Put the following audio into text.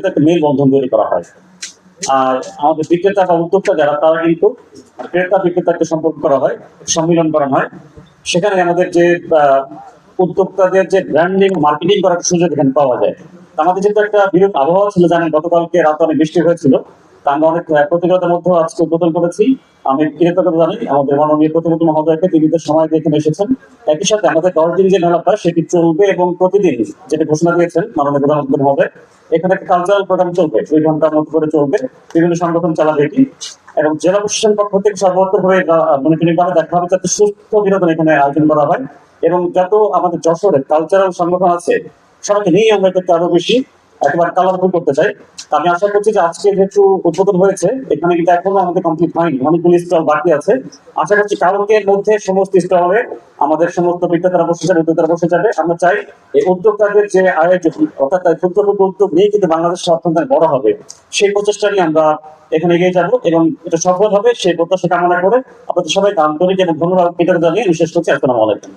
একটা মেলবন্ধন তৈরি করা হয়। আর আমাদের বিক্রেতা বা উদ্যোক্তা যারা তারা কিন্তু ক্রেতা বিক্রেতা একটা সম্পর্ক করা হয়, সম্মিলন করা হয়। সেখানে আমাদের যে উদ্যোক্তাদের যে ব্র্যান্ডিং মার্কেটিং করার সুযোগ এখানে পাওয়া যায়। আমাদের যেহেতু একটা বিরূপ আবহাওয়া ছিল, জানেন গতকালকে রাতে অনেক বৃষ্টি হয়েছিল, তা আমরা অনেক প্রতিকূলতার মধ্যে আজকে উদ্বোধন করেছি। আমি কৃতজ্ঞতা জানাই আমাদের মাননীয় প্রতিমন্ত্রী মহোদয়কে, তিনি তো সময় দিয়ে এখানে এসেছেন। একই সাথে আমাদের 10 দিন যে মেলাটা সেটি চলবে এবং প্রতিদিন যেটা ঘোষণা দিয়েছেন মাননীয় প্রধানমন্ত্রী মহোদয়, এখানে একটা কালচারাল প্রোগ্রাম চলবে, 2 ঘন্টার মধ্যে করে চলবে, বিভিন্ন সংগঠন চালাবে এটি। এবং জেলা প্রশাসনের পক্ষ থেকে সর্বোত্তভাবে মনিটরিং করা দেখা হবে যাতে সুস্থ বিনোদন এখানে আয়োজন করা হয় এবং যত আমাদের যশোরের কালচারাল সংগঠন আছে সবাইকে নিয়ে আমরা এটাকে আরো বেশি একেবারে কালারফুল করতে চাই। আমি আশা করছি যে আজকে যেহেতু উদ্বোধন হয়েছে, এখানে কিন্তু এখনো আমাদের কমপ্লিট হয়নি, অনেকগুলি স্টল বাকি আছে। আশা করছি কালকের মধ্যে সমস্ত স্টলে আমাদের সমস্ত বিক্রেতারা বসে যাবে, উদ্যোক্তারা বসে যাবে। আমরা চাই এই উদ্যোক্তাদের যে আয়োজন, অর্থাৎ ক্ষুদ্র ক্ষুদ্র উদ্যোগ নিয়ে কিন্তু বাংলাদেশের অর্থনীতি বড় হবে, সেই প্রচেষ্টা নিয়ে আমরা এখানে এগিয়ে যাবো এবং এটা সফল হবে সেই প্রত্যাশা কামনা করে আপনাদের সবাইকে আন্তরিক এবং ধন্যবাদ কৃতজ্ঞতা জানিয়ে আমি শেষ করছি। আসসালামু আলাইকুম।